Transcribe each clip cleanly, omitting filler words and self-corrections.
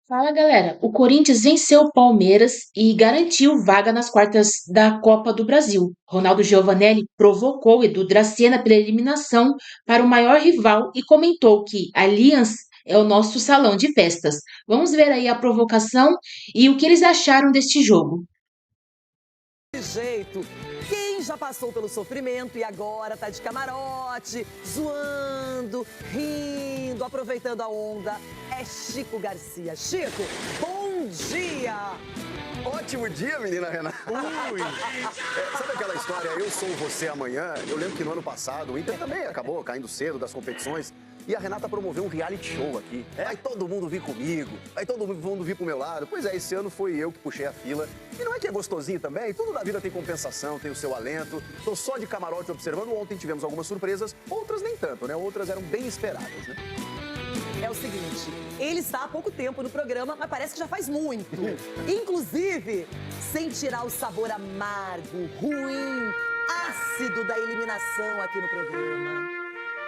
Fala galera, o Corinthians venceu o Palmeiras e garantiu vaga nas quartas da Copa do Brasil. Ronaldo Giovanelli provocou Edu Dracena pela eliminação para o maior rival e comentou que Allianz é o nosso salão de festas. Vamos ver aí a provocação e o que eles acharam deste jogo. Jeito. Quem já passou pelo sofrimento e agora tá de camarote, zoando, rindo, aproveitando a onda, é Chico Garcia. Chico, bom dia! Ótimo dia, menina Renata. Sabe aquela história, eu sou você amanhã? Eu lembro que no ano passado o Inter também acabou caindo cedo das competições e a Renata promoveu um reality show aqui. Vai todo mundo vir comigo, vai todo mundo vir pro meu lado. Pois é, esse ano foi eu que puxei a fila. E não é que é gostosinho também? Tudo na vida tem compensação, tem o seu alento. Tô só de camarote observando. Ontem tivemos algumas surpresas, outras nem tanto, né? Outras eram bem esperadas, né? É o seguinte, ele está há pouco tempo no programa, mas parece que já faz muito. Inclusive, sem tirar o sabor amargo, ruim, ácido da eliminação aqui no programa.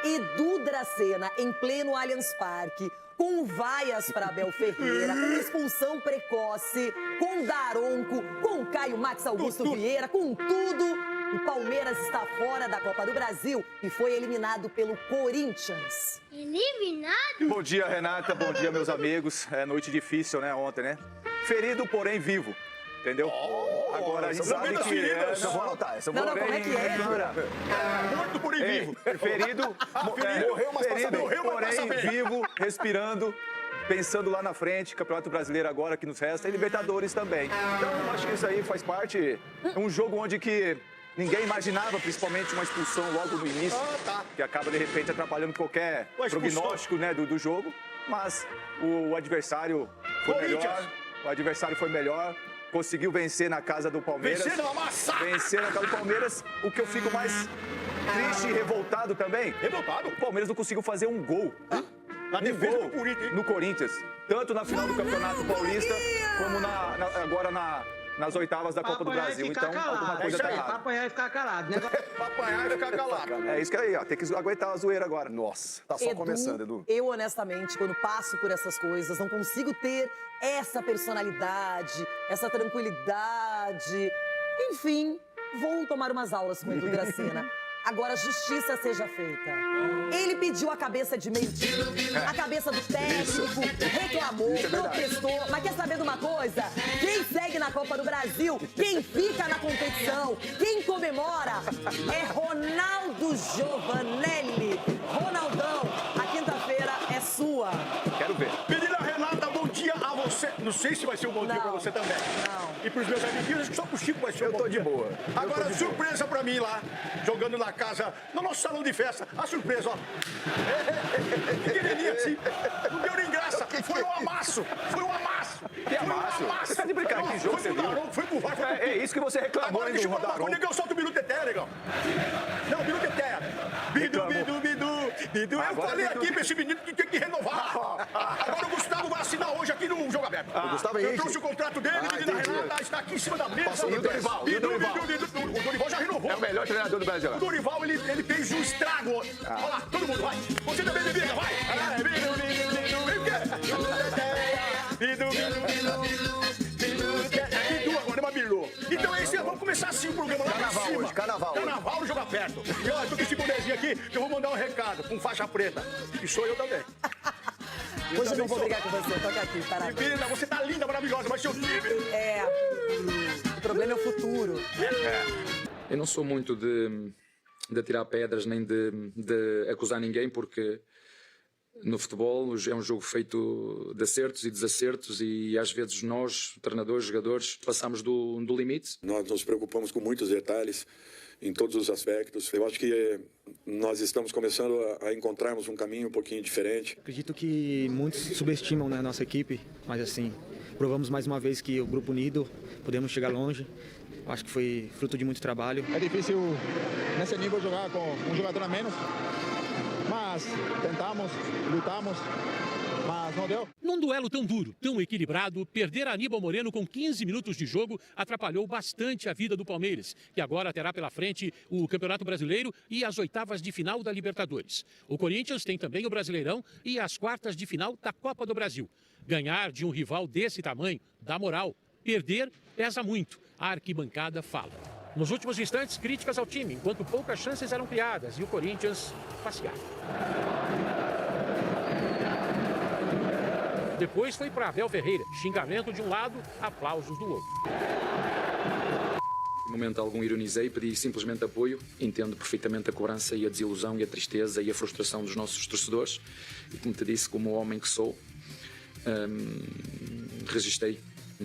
Edu Dracena, em pleno Allianz Parque, com vaias para Abel Ferreira, com expulsão precoce, com Daronco, com Caio Max Augusto Vieira, com tudo. O Palmeiras está fora da Copa do Brasil e foi eliminado pelo Corinthians. Eliminado? Bom dia, Renata. Bom dia, meus amigos. É noite difícil, né, ontem, né? Ferido, porém vivo. Entendeu? Agora a gente sabe que... Essa eu vou anotar, essa eu vou anotar. Como é que é, Morto, porém vivo. Ferido, morreu, mas passa bem. Morreu, mas porém passa bem. vivo, respirando, pensando lá na frente, Campeonato Brasileiro agora que nos resta e Libertadores também. Então, acho que isso aí faz parte. É um jogo onde que ninguém imaginava, principalmente uma expulsão logo no início, que acaba, de repente, atrapalhando qualquer prognóstico, né, do jogo. Mas o adversário foi melhor. O adversário foi melhor. Conseguiu vencer na casa do Palmeiras. Vencer na massa! Vencer na casa do Palmeiras. O que eu fico mais triste e revoltado também. Revoltado? O Palmeiras não conseguiu fazer um gol. Na defesa do Corinthians. No Corinthians. Tanto na final do Campeonato Paulista, como agora nas oitavas da Copa do Brasil. Então, alguma coisa tá errada. Pra apanhar e ficar calado, né? Pra apanhar e ficar calado. É isso que aí, ó. Tem que aguentar a zoeira agora. Nossa, tá só começando, Edu. Eu, honestamente, quando passo por essas coisas, não consigo ter essa personalidade, essa tranquilidade. Enfim, vou tomar umas aulas com o Edu Dracena. Agora, justiça seja feita. Ele pediu a cabeça de meio-dia, a cabeça do técnico, reclamou, protestou. Mas quer saber de uma coisa? Quem segue na Copa do Brasil, quem fica na competição, quem comemora é Ronaldo Giovanelli. Ronaldão, a quinta-feira é sua. Quero ver. Menina Renata, bom dia a você. Não sei se vai ser um bom dia pra você também. Não. E pros meus amiguinhos, acho que só pro Chico vai ser um bom dia. Eu tô de boa. Agora, surpresa pra mim lá, jogando na casa, no nosso salão de festa. A surpresa, ó. Pequenininha assim. Não deu nem graça. Foi um amasso. Foi um amasso. Que amasso? Você tá de brincadeira? Que jogo você viu? Foi pro VAR. É isso que você reclamou, Agora hein, deixa eu do falar. Daronco. Quando eu solto o Bilu Teté, negão. Não, Bilu Teté. Bidu, bidu, bidu. Bidu, eu Agora falei Bidu. aqui pra esse menino que tem que renovar. Agora o Gustavo vai assinar hoje aqui no Jogo Aberto. O Gustavo Eu Henrique. trouxe o contrato dele, menina entendi. Renata, está aqui em cima da mesa. Passou o Dorival, e o Dorival? O Dorival já renovou. É o melhor treinador do Brasil. O Dorival, ele fez um estrago. Olha lá, todo mundo, vai. Você também, Bibiga, vai. Bidu, bidu, bidu, vem o quê? Bidu, bidu, bidu, bidu, bidu, agora é uma bilu. Então é isso, vamos começar assim o programa lá pra Carnaval cima. hoje, carnaval hoje. Carnaval no Jogo Aberto. E olha, tô com esse bonezinho aqui, que eu vou mandar um recado com faixa preta. E sou eu também. Hoje eu não vou brigar com você, toca aqui, parabéns. Menina, você tá linda, maravilhosa, mas seu time... É, o problema é o futuro. Eu não sou muito de atirar pedras nem de acusar ninguém, porque no futebol é um jogo feito de acertos e desacertos e às vezes nós, treinadores, jogadores, passamos do limite. Nós nos preocupamos com muitos detalhes em todos os aspectos. Eu acho que nós estamos começando a encontrarmos um caminho um pouquinho diferente. Acredito que muitos subestimam, né, a nossa equipe, mas assim, provamos mais uma vez que o grupo unido podemos chegar longe. Acho que foi fruto de muito trabalho. É difícil nesse nível jogar com um jogador a menos, mas tentamos, lutamos mas não deu. Num duelo tão duro, tão equilibrado, perder Aníbal Moreno com 15 minutos de jogo atrapalhou bastante a vida do Palmeiras, que agora terá pela frente o Campeonato Brasileiro e as oitavas de final da Libertadores. O Corinthians tem também o Brasileirão e as quartas de final da Copa do Brasil. Ganhar de um rival desse tamanho dá moral. Perder pesa muito. A arquibancada fala. Nos últimos instantes, críticas ao time, enquanto poucas chances eram criadas e o Corinthians passeava. Depois foi para Abel Ferreira, xingamento de um lado, aplausos do outro. Em momento algum ironizei, pedi simplesmente apoio. Entendo perfeitamente a cobrança e a desilusão e a tristeza e a frustração dos nossos torcedores. E como te disse, como homem que sou, registrei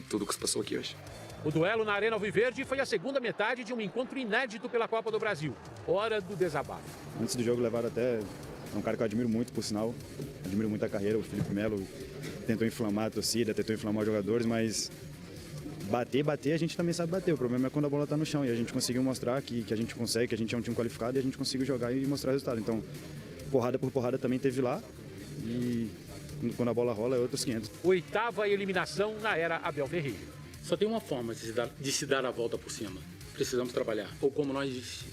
tudo o que se passou aqui hoje. O duelo na Arena Alviverde foi a segunda metade de um encontro inédito pela Copa do Brasil. Hora do desabafo. Antes do jogo levaram até... É um cara que eu admiro muito, por sinal. Admiro muito a carreira, o Felipe Melo. Tentou inflamar a torcida, tentou inflamar os jogadores, mas bater, a gente também sabe bater. O problema é quando a bola está no chão e a gente conseguiu mostrar que a gente consegue, que a gente é um time qualificado e a gente conseguiu jogar e mostrar o resultado. Então, porrada por porrada também teve lá e quando a bola rola é outros 500. Oitava eliminação na era Abel Ferreira. Só tem uma forma de se dar a volta por cima. Precisamos trabalhar. Ou como nós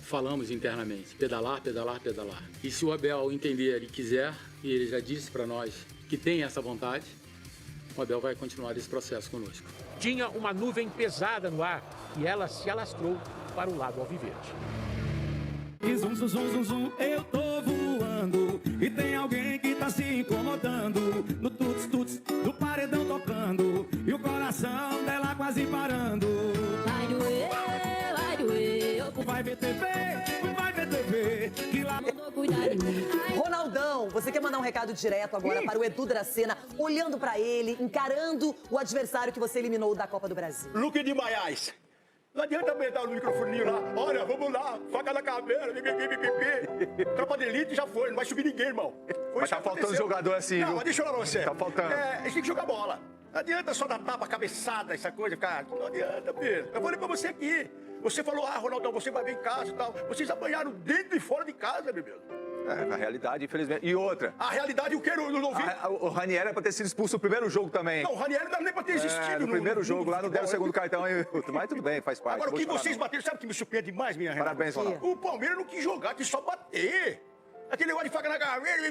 falamos internamente, pedalar, pedalar, pedalar. E se o Abel entender e quiser, e ele já disse para nós que tem essa vontade, o Abel vai continuar esse processo conosco. Tinha uma nuvem pesada no ar e ela se alastrou para o lado alviverde. E zum, zum, zum, zum, zum, eu tô voando e tem alguém que tá se incomodando no tuts, tuts, do paredão tocando e o coração dela quase parando. Vai doer, vai ver TV, vai ver TV, que lá mandou cuidar de mim. Ronaldão, você quer mandar um recado direto agora para o Edu Dracena, olhando para ele, encarando o adversário que você eliminou da Copa do Brasil? Luque de Maiás. Não adianta apertar o microfoninho lá. Olha, vamos lá, faca na cabeça, tropa de elite já foi, não vai subir ninguém, irmão. Foi Mas tá faltando jogador assim, Não, viu? mas deixa eu falar pra você. Tá faltando. A gente tem que jogar bola. Não adianta só dar tapa, cabeçada, essa coisa, cara. Não adianta, Pedro. Eu falei pra você aqui. Você falou, Ronaldão, você vai ver em casa e tal. Vocês apanharam dentro e fora de casa, meu Deus. Na realidade, infelizmente. E outra. A realidade, o que eu não vi. O Ranieri era pra ter sido expulso no primeiro jogo também. Não, o Ranieri não dá nem pra ter existido. No primeiro jogo lá, não deram o segundo cartão. Mas tudo bem, faz parte. Agora, o que vocês bateram, sabe o que me surpreende demais, minha Renata? Parabéns, Ronaldo. O Palmeiras não quis jogar, quis só bater. Aquele negócio de faca na cabeça,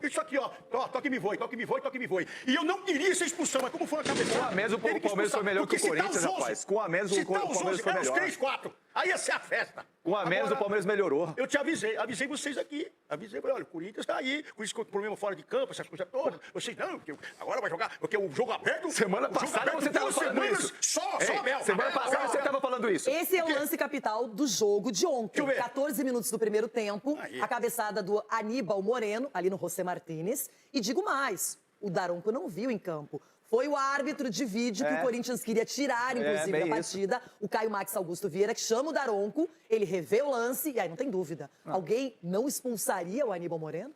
isso aqui, ó. Toque me voe, toque me voe, toque me voe. E eu não queria ser expulsão, mas como foi a cabeça? Com a mesa, o Palmeiras foi melhor que o Corinthians, rapaz. Com a mesa, o Palmeiras foi melhor. Os 3, 4. Aí ia ser a festa. Com a menos, o Palmeiras melhorou. Eu te avisei vocês aqui. Avisei, olha, o Corinthians tá aí, com esse problema fora de campo, essas coisas todas. Vocês não, porque agora vai jogar, porque o jogo aberto... Semana passada você tava falando isso. Só Abel. Semana passada você tava falando isso. Esse é o lance capital do jogo de ontem. 14 minutos do primeiro tempo, a cabeçada do Aníbal Moreno, ali no José Martínez. E digo mais, o Daronco não viu em campo. Foi o árbitro de vídeo que o Corinthians queria tirar, inclusive, da partida. O Caio Max Augusto Vieira, que chama o Daronco, ele revê o lance, e aí não tem dúvida. Alguém não expulsaria o Aníbal Moreno?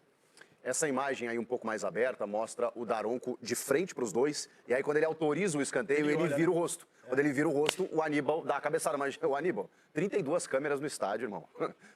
Essa imagem aí um pouco mais aberta mostra o Daronco de frente para os dois. E aí quando ele autoriza o escanteio, ele vira o rosto. Quando ele vira o rosto, o Aníbal dá a cabeçada. Mas o Aníbal, 32 câmeras no estádio, irmão.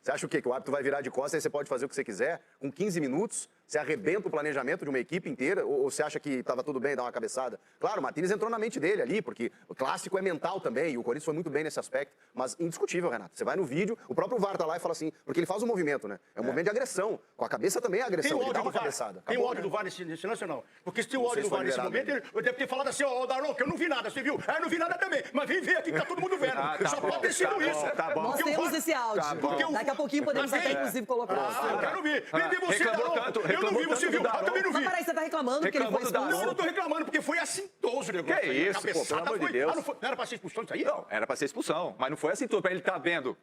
Você acha o quê? Que o árbitro vai virar de costas e você pode fazer o que você quiser? Com 15 minutos, você arrebenta o planejamento de uma equipe inteira? Ou você acha que estava tudo bem dar uma cabeçada? Claro, o Martínez entrou na mente dele ali, porque o clássico é mental também. E o Corinthians foi muito bem nesse aspecto. Mas indiscutível, Renato. Você vai no vídeo, o próprio VAR tá lá e fala assim, porque ele faz um movimento, né? É um movimento de agressão. Com a cabeça também é agressão. Ele dá uma cabeçada. Tem o ódio do VAR nesse lance ou não? Porque se tem o ódio do VAR nesse momento, eu devo ter falado assim, ó, Daronco, eu não vi nada, você viu? Eu não vi nada também. Mas vem ver aqui que tá todo mundo vendo. Só pode ter sido isso. Nós temos esse áudio. Daqui a pouquinho podemos até, inclusive, colocar. Eu quero ver. Vem ver você, Daronco. Eu não vi, você viu? Eu também não vi. Mas peraí, você tá reclamando porque ele foi expulso? Não, eu não tô reclamando, porque foi assintoso o negócio. Que isso, pô, pelo amor de Deus. Não era pra ser expulsão isso aí? Não, era pra ser expulsão. Mas não foi assim tudo, pra ele estar vendo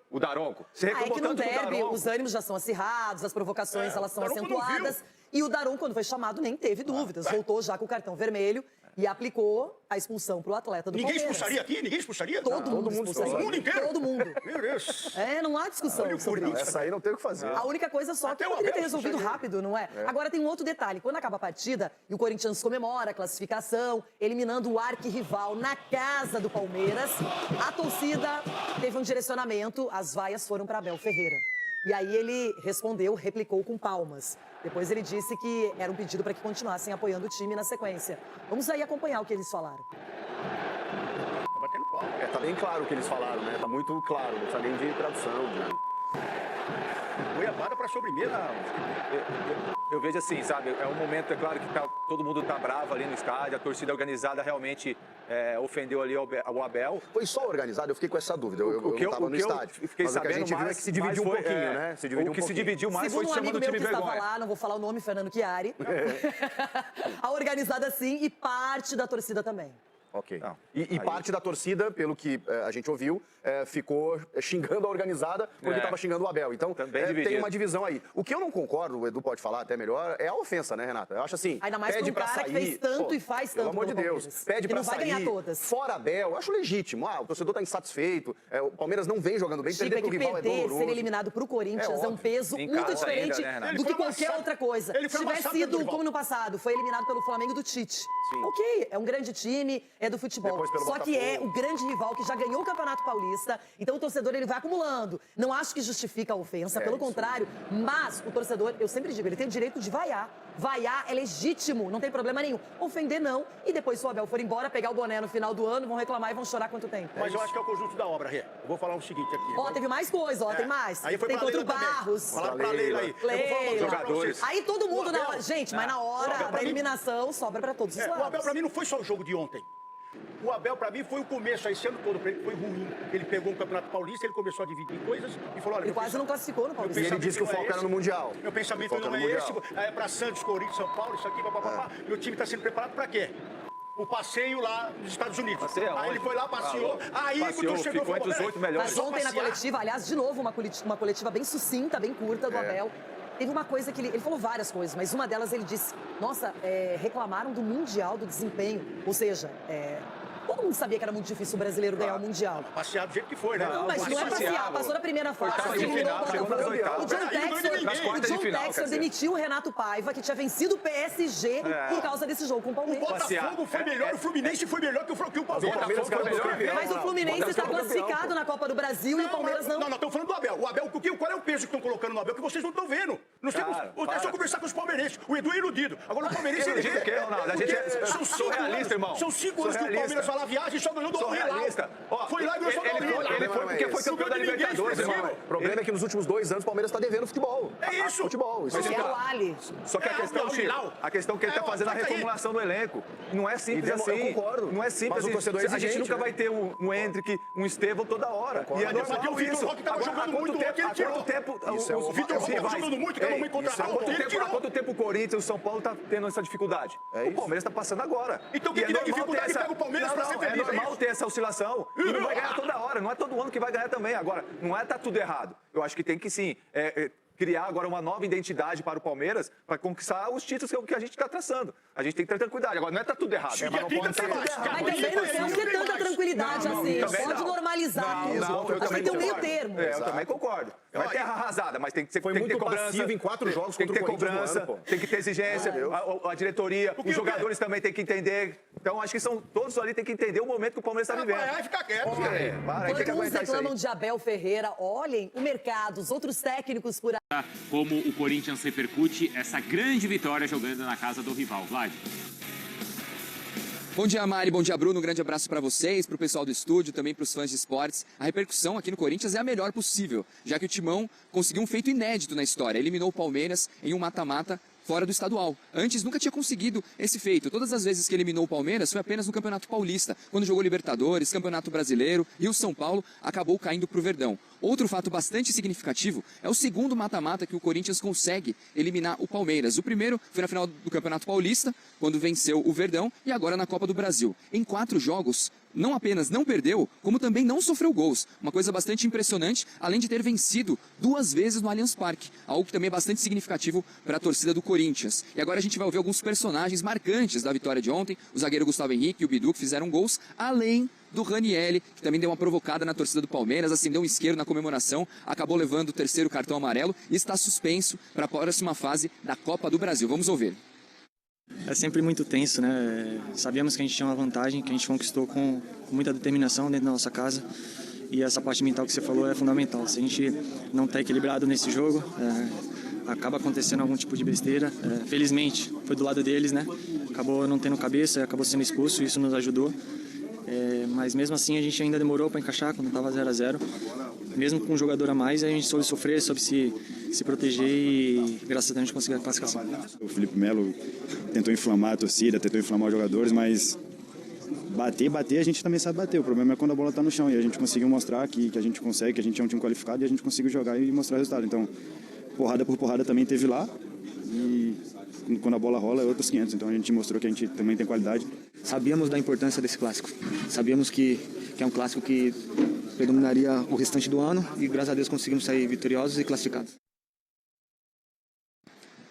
o Daronco. Você É reclamou que no tanto do derby, Daronco. os ânimos já são acirrados, as provocações elas são Daronco não acentuadas. E o Daronco, quando foi chamado, nem teve dúvidas. Voltou já com o cartão vermelho e aplicou a expulsão pro atleta do Ninguém Palmeiras. expulsaria aqui? Ninguém expulsaria? Todo mundo expulsaria. Todo mundo inteiro? Todo mundo. Meu Deus. Não há discussão sobre isso. Essa aí não tem o que fazer. A única coisa só que Até o poderia ter Abel resolvido expulsaria. rápido, não é? Agora tem um outro detalhe. Quando acaba a partida e o Corinthians comemora a classificação, eliminando o arquirrival na casa do Palmeiras, a torcida teve um direcionamento, as vaias foram para Abel Ferreira. E aí ele respondeu, replicou com palmas. Depois ele disse que era um pedido para que continuassem apoiando o time na sequência. Vamos aí acompanhar o que eles falaram. Tá bem claro o que eles falaram, né? Tá muito claro, não precisa nem de tradução. Goiabada para sobremesa. Eu vejo assim, sabe, é um momento, é claro que todo mundo tá bravo ali no estádio, a torcida organizada realmente ofendeu ali o Abel. Foi só organizado? Eu fiquei com essa dúvida, eu não estava no estádio. Fiquei mas sabendo, o que a gente viu é que se dividiu um pouquinho, né? Se dividiu o que se dividiu mais Segundo foi chamando o time que vergonha. estava lá, não vou falar o nome, Fernando Chiari. A organizada sim e parte da torcida também. Ok. E parte da torcida, pelo que a gente ouviu, ficou xingando a organizada porque estava xingando o Abel. Então, tem uma divisão aí. O que eu não concordo, o Edu pode falar até melhor, é a ofensa, né, Renata? Eu acho assim, ainda mais pede pra um cara sair, que fez tanto e faz tanto. Pelo amor de Deus, pede pra sair. Vai ganhar todas. Fora Abel, eu acho legítimo. O torcedor tá insatisfeito, o Palmeiras não vem jogando bem, perder pro rival é doloroso. Ser eliminado pro Corinthians é um peso muito diferente do que qualquer outra coisa. Se tivesse sido como no passado, foi eliminado pelo Flamengo do Tite. Ok, é um grande time, é do futebol. Só que é o grande rival que já ganhou o Campeonato Paulista, então o torcedor ele vai acumulando. Não acho que justifica a ofensa, pelo contrário, mas o torcedor, eu sempre digo, ele tem o direito de vaiar. Vaiar é legítimo, não tem problema nenhum. Ofender não, e depois se o Abel for embora, pegar o boné no final do ano, vão reclamar e vão chorar quanto tempo. Mas eu acho que é o conjunto da obra, Rê. Eu vou falar o seguinte aqui. Ó, teve mais coisa, ó, tem mais. Aí foi tem pra contra o Leila Barros. Falaram pra Leila aí. Leila. Jogadores. Aí todo mundo na hora, gente, mas na hora da eliminação sobra pra todos os lados. O Abel pra mim não foi só o jogo de ontem. O Abel, pra mim, foi o começo, esse ano todo, pra ele foi ruim. Ele pegou um Campeonato Paulista, ele começou a dividir coisas e falou, olha... Ele quase não classificou no Paulista. E ele disse que o foco era no Mundial. Meu pensamento não é esse, é pra Santos, Corinthians, São Paulo, isso aqui, papapá. Meu time tá sendo preparado pra quê? O passeio lá nos Estados Unidos. Aí ele foi lá, passeou, aí o torcedor ficou entre os 8 melhores. Mas ontem na coletiva, aliás, de novo, uma coletiva bem sucinta, bem curta do Abel. Teve uma coisa que ele falou várias coisas, mas uma delas ele disse, nossa, reclamaram do Mundial, do desempenho. Ou seja, todo mundo sabia que era muito difícil o brasileiro ganhar o Mundial. Passear do jeito que foi, né? Não, mas não é passear, passou da primeira fase. O John Textor demitiu o Renato Paiva, que tinha vencido o PSG por causa desse jogo com o Palmeiras. O Botafogo foi melhor, o Fluminense foi melhor que o Palmeiras. Mas o Fluminense está classificado na Copa do Brasil e o Palmeiras não. Não, estamos falando do Abel. O Abel, qual é o peso que estão colocando no Abel que vocês não estão vendo? Nós temos, é só conversar com os palmeirenses. O Edu é iludido. Agora o palmeirense é sou realista, irmão. São 5 anos que o Palmeiras vai lá viagem e só ganhou do Al-Hilal. Foi lá e ganhou só do Al-Hilal. Ele foi porque foi campeão da Libertadores, irmão. O problema é que nos últimos 2 anos o Palmeiras está devendo futebol. É isso. Futebol. É o Ali. Só que a questão que ele está fazendo a reformulação do elenco. Não é simples assim. Eu concordo. Não é simples assim. A gente nunca vai ter um Hendrick, um Estevão toda hora. E é normal isso. O Vitor Roque estava jogando muito ontem, ele tirou. O Vitor Roque estava jogando muito, estava muito contratado. Há quanto tempo o Corinthians e o São Paulo tá tendo essa dificuldade? O Palmeiras está passando agora. Então quem tem dificuldade pega o Palmeiras para ser feliz. É normal ter essa oscilação. E não vai ganhar toda hora. Não é todo ano que vai ganhar também. Agora, não é tá tudo errado. Eu acho que tem que sim criar agora uma nova identidade para o Palmeiras para conquistar os títulos que a gente está traçando. A gente tem que ter tranquilidade. Agora, não é tá tudo errado. Mas também não temos que ter tanta tranquilidade assim. Pode normalizar tudo. Acho que tem um meio termo. Eu também concordo. Vai ter arrasada, mas tem que ter cobrança. Em 4 jogos tem que ter cobrança, tem que ter exigência. A diretoria, os jogadores também têm que entender. Então, acho que todos ali têm que entender o momento que o Palmeiras está vivendo. Vai ficar quieto. Quando uns reclamam de Abel Ferreira, olhem o mercado, os outros técnicos por aí. Como o Corinthians repercute essa grande vitória jogando na casa do rival. Vlad. Bom dia, Mari. Bom dia, Bruno. Um grande abraço para vocês, para o pessoal do estúdio, também para os fãs de esportes. A repercussão aqui no Corinthians é a melhor possível, já que o Timão conseguiu um feito inédito na história. Eliminou o Palmeiras em um mata-mata fora do estadual. Antes nunca tinha conseguido esse feito. Todas as vezes que eliminou o Palmeiras foi apenas no Campeonato Paulista, quando jogou Libertadores, Campeonato Brasileiro e o São Paulo acabou caindo para o Verdão. Outro fato bastante significativo é o segundo mata-mata que o Corinthians consegue eliminar o Palmeiras. O primeiro foi na final do Campeonato Paulista, quando venceu o Verdão, e agora na Copa do Brasil. Em 4 jogos, não apenas não perdeu, como também não sofreu gols. Uma coisa bastante impressionante, além de ter vencido 2 vezes no Allianz Parque. Algo que também é bastante significativo para a torcida do Corinthians. E agora a gente vai ouvir alguns personagens marcantes da vitória de ontem. O zagueiro Gustavo Henrique e o Bidu, que fizeram gols, além do Ranieri, que também deu uma provocada na torcida do Palmeiras, acendeu um isqueiro na comemoração, acabou levando o 3º cartão amarelo e está suspenso para a próxima fase da Copa do Brasil. Vamos ouvir. É sempre muito tenso, né? Sabíamos que a gente tinha uma vantagem, que a gente conquistou com muita determinação dentro da nossa casa. e essa parte mental que você falou é fundamental. Se a gente não está equilibrado nesse jogo, acaba acontecendo algum tipo de besteira. Felizmente, foi do lado deles, né? Acabou não tendo cabeça, acabou sendo expulso, isso nos ajudou. Mas mesmo assim a gente ainda demorou para encaixar quando estava 0-0. Mesmo com um jogador a mais, a gente soube sofrer, soube se proteger e graças a Deus a gente conseguiu a classificação. O Felipe Melo tentou inflamar a torcida, tentou inflamar os jogadores, mas bater, a gente também sabe bater. O problema é quando a bola está no chão e a gente conseguiu mostrar que a gente consegue, que a gente é um time qualificado e a gente conseguiu jogar e mostrar o resultado. Então, porrada por porrada também teve lá e quando a bola rola é outros 500. Então a gente mostrou que a gente também tem qualidade. Sabíamos da importância desse clássico. Sabíamos que é um clássico que predominaria o restante do ano e graças a Deus conseguimos sair vitoriosos e classificados.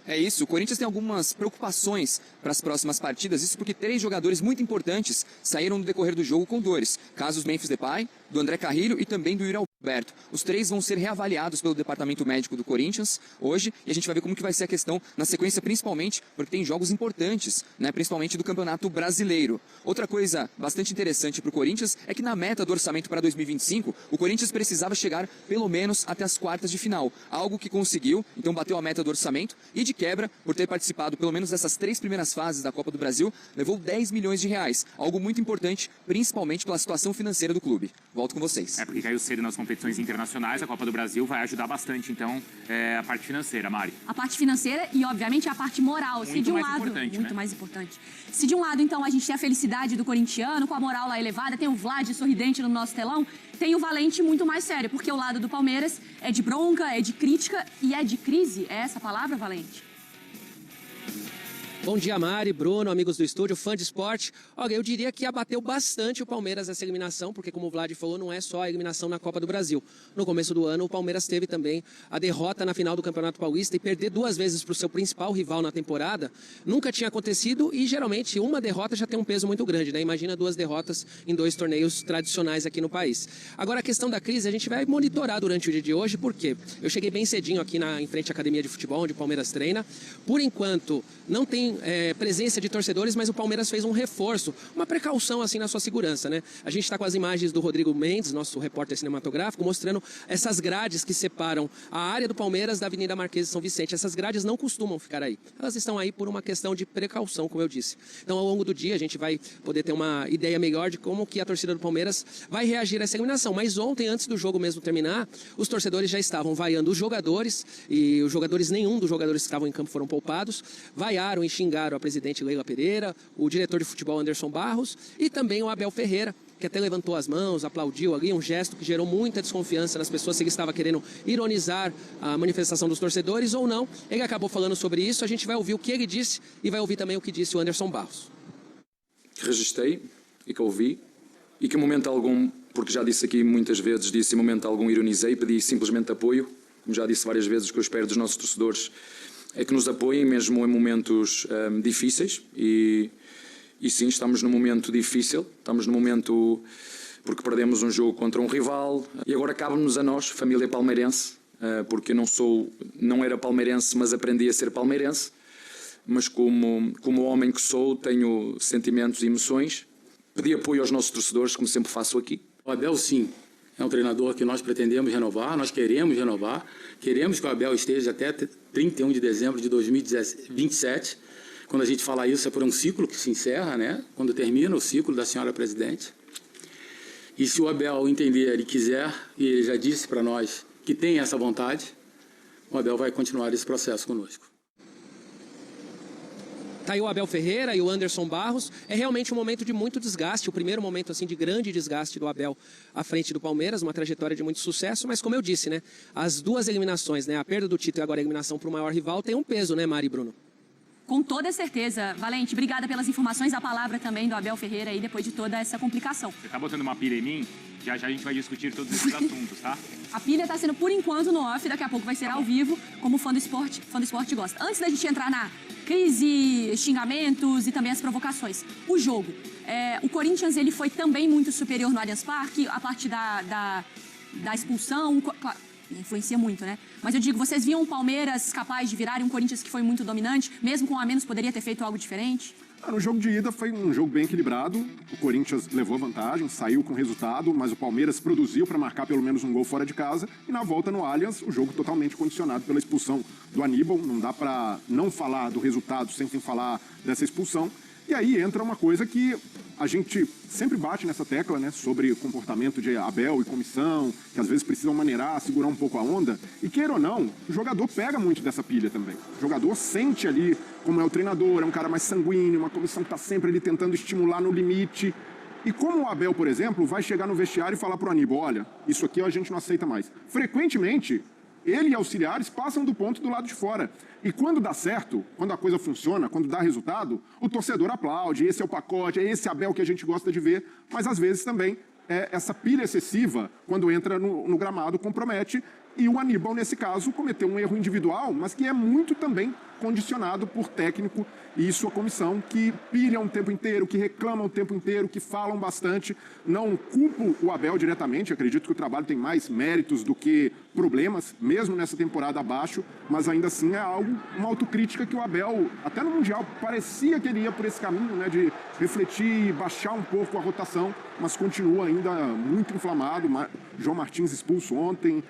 É isso, o Corinthians tem algumas preocupações para as próximas partidas, isso porque 3 jogadores muito importantes saíram no decorrer do jogo com dores. Casos do Memphis Depay, do André Carrilho e também do Yuri Alberto. Os 3 vão ser reavaliados pelo departamento médico do Corinthians hoje e a gente vai ver como que vai ser a questão na sequência, principalmente porque tem jogos importantes, né, principalmente do Campeonato Brasileiro. Outra coisa bastante interessante para o Corinthians é que na meta do orçamento para 2025, o Corinthians precisava chegar pelo menos até as quartas de final, algo que conseguiu, então bateu a meta do orçamento e de quebra, por ter participado pelo menos dessas 3 primeiras fases da Copa do Brasil, levou 10 milhões de reais, algo muito importante, principalmente pela situação financeira do clube. Volto com vocês. Porque caiu cedo nas competições internacionais, a Copa do Brasil vai ajudar bastante, então, a parte financeira, Mari. A parte financeira e, obviamente, a parte moral. Muito se de um mais lado, importante, muito né? mais importante. Se de um lado, então, a gente tem a felicidade do corintiano, com a moral lá elevada, tem o Vlad sorridente no nosso telão, tem o Valente muito mais sério, porque o lado do Palmeiras é de bronca, é de crítica e é de crise. É essa a palavra, Valente? Bom dia, Mari, Bruno, amigos do estúdio, fã de esporte. Olha, eu diria que abateu bastante o Palmeiras essa eliminação, porque como o Vlad falou, não é só a eliminação na Copa do Brasil. No começo do ano, o Palmeiras teve também a derrota na final do Campeonato Paulista e perder 2 vezes para o seu principal rival na temporada nunca tinha acontecido e geralmente uma derrota já tem um peso muito grande, né? Imagina 2 derrotas em 2 torneios tradicionais aqui no país. Agora, a questão da crise a gente vai monitorar durante o dia de hoje, porque eu cheguei bem cedinho aqui em frente à academia de futebol, onde o Palmeiras treina. Por enquanto, não tem presença de torcedores, mas o Palmeiras fez um reforço, uma precaução assim na sua segurança, né? A gente está com as imagens do Rodrigo Mendes, nosso repórter cinematográfico, mostrando essas grades que separam a área do Palmeiras da Avenida Marquês de São Vicente. Essas grades não costumam ficar aí. Elas estão aí por uma questão de precaução, como eu disse. Então, ao longo do dia, a gente vai poder ter uma ideia melhor de como que a torcida do Palmeiras vai reagir a essa eliminação. Mas ontem, antes do jogo mesmo terminar, os torcedores já estavam vaiando os jogadores, e os jogadores, nenhum dos jogadores que estavam em campo foram poupados, vaiaram e xingaram a presidente Leila Pereira, o diretor de futebol Anderson Barros e também o Abel Ferreira, que até levantou as mãos, aplaudiu ali, um gesto que gerou muita desconfiança nas pessoas, se ele estava querendo ironizar a manifestação dos torcedores ou não. Ele acabou falando sobre isso, a gente vai ouvir o que ele disse e vai ouvir também o que disse o Anderson Barros. Registrei e que ouvi e que em momento algum, porque já disse aqui muitas vezes, disse em momento algum ironizei, pedi simplesmente apoio, como já disse várias vezes, o que eu espero dos nossos torcedores é que nos apoiem mesmo em momentos difíceis e sim, estamos num momento difícil, estamos num momento porque perdemos um jogo contra um rival e agora cabe-nos a nós, família palmeirense, porque eu não era palmeirense, mas aprendi a ser palmeirense, mas como homem que sou, tenho sentimentos e emoções, pedi apoio aos nossos torcedores, como sempre faço aqui. O Abel, sim, é um treinador que nós pretendemos renovar, nós queremos renovar, queremos que o Abel esteja até 31 de dezembro de 2027. Quando a gente fala isso é por um ciclo que se encerra, né? Quando termina o ciclo da senhora presidente. E se o Abel entender e quiser, e ele já disse para nós que tem essa vontade, o Abel vai continuar esse processo conosco. Tá aí o Abel Ferreira e o Anderson Barros. É realmente um momento de muito desgaste, o primeiro momento assim de grande desgaste do Abel à frente do Palmeiras, uma trajetória de muito sucesso, mas como eu disse, né, as 2 eliminações, né, a perda do título e agora a eliminação para o maior rival tem um peso, né, Mari e Bruno? Com toda certeza. Valente, obrigada pelas informações, a palavra também do Abel Ferreira aí depois de toda essa complicação. Você tá botando uma pilha em mim? Já a gente vai discutir todos esses assuntos, tá? A pilha está sendo, por enquanto, no off, daqui a pouco vai ser ao vivo, como fã do esporte gosta. Antes da gente entrar na crise, xingamentos e também as provocações, o jogo. O Corinthians ele foi também muito superior no Allianz Parque, a parte da expulsão, influencia muito, né? Mas eu digo, vocês viam o Palmeiras capaz de virar e um Corinthians que foi muito dominante? Mesmo com um a menos, poderia ter feito algo diferente? No jogo de ida foi um jogo bem equilibrado. O Corinthians levou vantagem, saiu com resultado, mas o Palmeiras produziu para marcar pelo menos um gol fora de casa. E na volta no Allianz, o jogo totalmente condicionado pela expulsão do Aníbal. Não dá para não falar do resultado sem falar dessa expulsão. E aí entra uma coisa que a gente sempre bate nessa tecla, né, sobre o comportamento de Abel e comissão, que às vezes precisam maneirar, segurar um pouco a onda. E queira ou não, o jogador pega muito dessa pilha também. O jogador sente ali como é o treinador, é um cara mais sanguíneo, uma comissão que está sempre ali tentando estimular no limite. E como o Abel, por exemplo, vai chegar no vestiário e falar para o Aníbal, olha, isso aqui a gente não aceita mais. Frequentemente, ele e auxiliares passam do ponto do lado de fora. E quando dá certo, quando a coisa funciona, quando dá resultado, o torcedor aplaude, esse é o pacote, é esse Abel que a gente gosta de ver, mas às vezes também essa pilha excessiva, quando entra no gramado, compromete. E o Aníbal, nesse caso, cometeu um erro individual, mas que é muito também condicionado por técnico e sua comissão, que pilham o tempo inteiro, que reclamam o tempo inteiro, que falam bastante. Não culpo o Abel diretamente, acredito que o trabalho tem mais méritos do que problemas, mesmo nessa temporada abaixo, mas ainda assim é uma autocrítica que o Abel, até no Mundial, parecia que ele ia por esse caminho, né, de refletir, baixar um pouco a rotação, mas continua ainda muito inflamado. João Martins expulso ontem,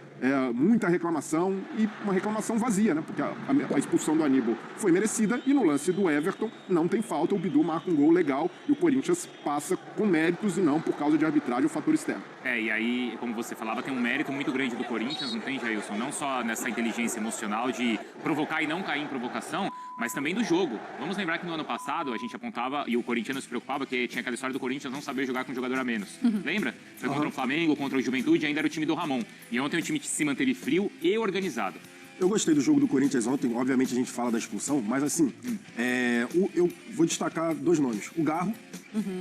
muita reclamação e uma reclamação vazia, né? Porque a expulsão do Aníbal foi merecida e no lance do Everton não tem falta, o Bidu marca um gol legal e o Corinthians passa com méritos e não por causa de arbitragem ou fator externo. E aí, como você falava, tem um mérito muito grande do Corinthians, não tem, Jailson? Não só nessa inteligência emocional de provocar e não cair em provocação, mas também do jogo. Vamos lembrar que no ano passado a gente apontava, e o Corinthians não se preocupava, que tinha aquela história do Corinthians não saber jogar com um jogador a menos. Lembra? Foi contra o Flamengo, contra o Juventude, ainda era o time do Ramon. E ontem o time se manteve frio e organizado. Eu gostei do jogo do Corinthians ontem, obviamente a gente fala da expulsão, mas assim, eu vou destacar dois nomes. O Garro,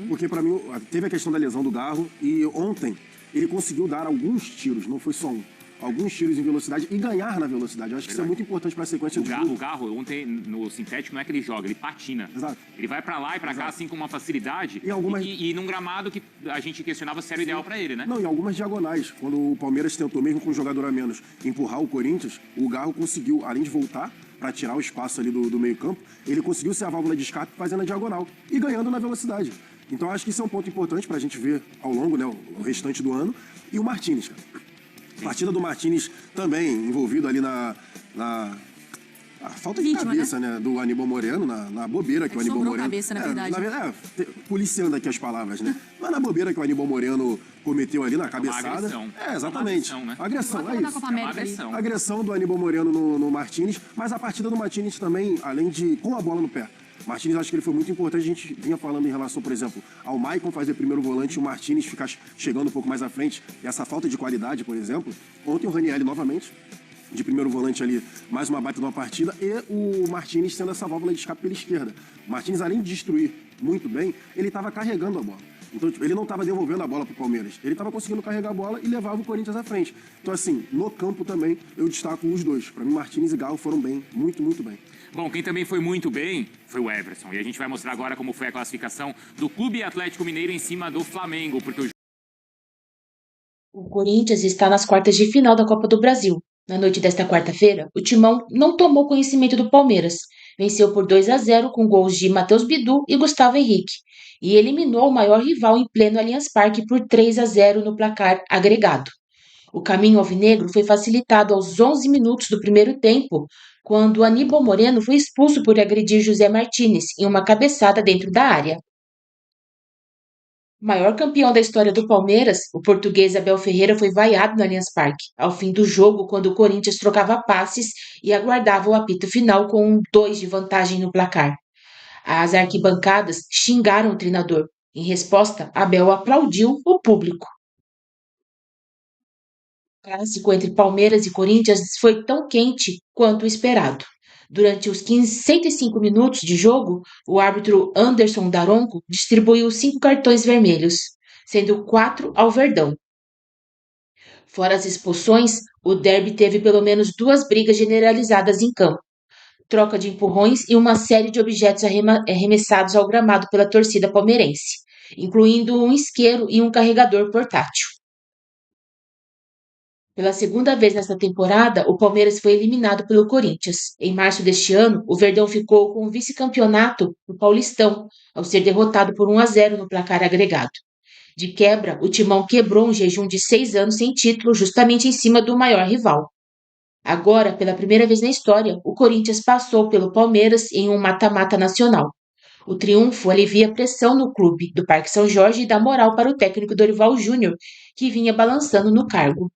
porque pra mim teve a questão da lesão do Garro e ontem ele conseguiu dar alguns tiros, não foi só um. Alguns tiros em velocidade e ganhar na velocidade. Eu acho que isso é muito importante para a sequência do jogo. O Garro, ontem no sintético, não é que ele joga, ele patina. Exato. Ele vai para lá e para cá, assim, com uma facilidade. E num gramado que a gente questionava se era o ideal para ele, né? Não, em algumas diagonais. Quando o Palmeiras tentou, mesmo com um jogador a menos, empurrar o Corinthians, o Garro conseguiu, além de voltar para tirar o espaço ali do meio-campo, ele conseguiu ser a válvula de escape fazendo a diagonal e ganhando na velocidade. Então, acho que isso é um ponto importante para a gente ver ao longo, né, o restante do ano. E o Martínez, cara. Partida do Martínez também envolvido ali na falta de cabeça, né, do Aníbal Moreno, na bobeira que o Aníbal Moreno... cabeça, na verdade. Policiando aqui as palavras, né? Mas na bobeira que o Aníbal Moreno cometeu ali na cabeçada. Uma agressão. Exatamente. Uma agressão, é isso. Uma agressão. Agressão do Aníbal Moreno no Martínez, mas a partida do Martínez também, além de com a bola no pé. Martínez, acho que ele foi muito importante. A gente vinha falando em relação, por exemplo, ao Maicon fazer primeiro volante e o Martínez ficar chegando um pouco mais à frente. E essa falta de qualidade, por exemplo. Ontem o Ranieri novamente, de primeiro volante ali, mais uma baita de uma partida. E o Martínez sendo essa válvula de escape pela esquerda. O Martínez, além de destruir muito bem, ele estava carregando a bola. Então, ele não estava devolvendo a bola para o Palmeiras. Ele estava conseguindo carregar a bola e levava o Corinthians à frente. Então, assim, no campo também, eu destaco os dois. Para mim, Martínez e Garro foram bem, muito, muito bem. Bom, quem também foi muito bem foi o Everson. E a gente vai mostrar agora como foi a classificação do Clube Atlético Mineiro em cima do Flamengo, porque o Corinthians está nas quartas de final da Copa do Brasil. Na noite desta quarta-feira, o Timão não tomou conhecimento do Palmeiras. Venceu por 2-0 com gols de Matheus Bidu e Gustavo Henrique. E eliminou o maior rival em pleno Allianz Parque por 3-0 no placar agregado. O caminho alvinegro foi facilitado aos 11 minutos do primeiro tempo, quando Aníbal Moreno foi expulso por agredir José Martínez em uma cabeçada dentro da área. O maior campeão da história do Palmeiras, o português Abel Ferreira, foi vaiado no Allianz Parque, ao fim do jogo, quando o Corinthians trocava passes e aguardava o apito final com 2 de vantagem no placar. As arquibancadas xingaram o treinador. Em resposta, Abel aplaudiu o público. O clássico entre Palmeiras e Corinthians foi tão quente quanto o esperado. Durante os 105 minutos de jogo, o árbitro Anderson Daronco distribuiu 5 cartões vermelhos, sendo 4 ao Verdão. Fora as expulsões, o derby teve pelo menos 2 brigas generalizadas em campo, troca de empurrões e uma série de objetos arremessados ao gramado pela torcida palmeirense, incluindo um isqueiro e um carregador portátil. Pela segunda vez nesta temporada, o Palmeiras foi eliminado pelo Corinthians. Em março deste ano, o Verdão ficou com o vice-campeonato no Paulistão, ao ser derrotado por 1-0 no placar agregado. De quebra, o Timão quebrou um jejum de 6 anos sem título justamente em cima do maior rival. Agora, pela primeira vez na história, o Corinthians passou pelo Palmeiras em um mata-mata nacional. O triunfo alivia a pressão no clube do Parque São Jorge e dá moral para o técnico Dorival Júnior, que vinha balançando no cargo.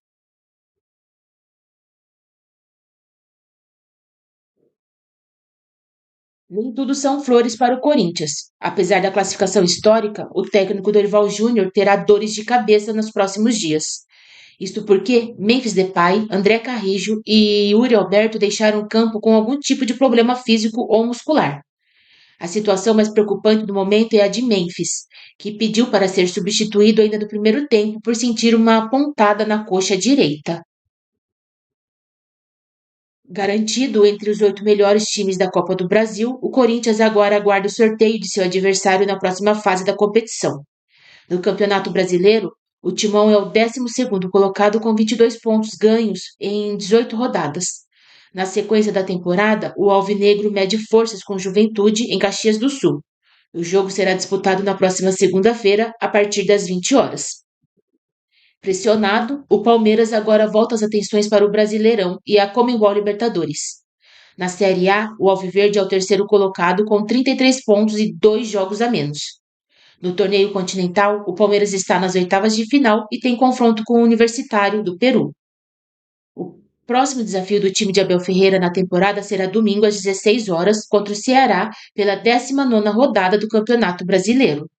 Nem tudo são flores para o Corinthians. Apesar da classificação histórica, o técnico Dorival Júnior terá dores de cabeça nos próximos dias. Isto porque Memphis Depay, André Carrijo e Yuri Alberto deixaram o campo com algum tipo de problema físico ou muscular. A situação mais preocupante do momento é a de Memphis, que pediu para ser substituído ainda no primeiro tempo por sentir uma pontada na coxa direita. Garantido entre os 8 melhores times da Copa do Brasil, o Corinthians agora aguarda o sorteio de seu adversário na próxima fase da competição. No Campeonato Brasileiro, o Timão é o 12º colocado com 22 pontos ganhos em 18 rodadas. Na sequência da temporada, o Alvinegro mede forças com Juventude em Caxias do Sul. O jogo será disputado na próxima segunda-feira, a partir das 20 horas. Pressionado, o Palmeiras agora volta as atenções para o Brasileirão e a Conmebol Libertadores. Na Série A, o Alviverde é o 3º colocado com 33 pontos e 2 jogos a menos. No torneio continental, o Palmeiras está nas oitavas de final e tem confronto com o Universitário do Peru. O próximo desafio do time de Abel Ferreira na temporada será domingo às 16 horas contra o Ceará pela 19ª rodada do Campeonato Brasileiro.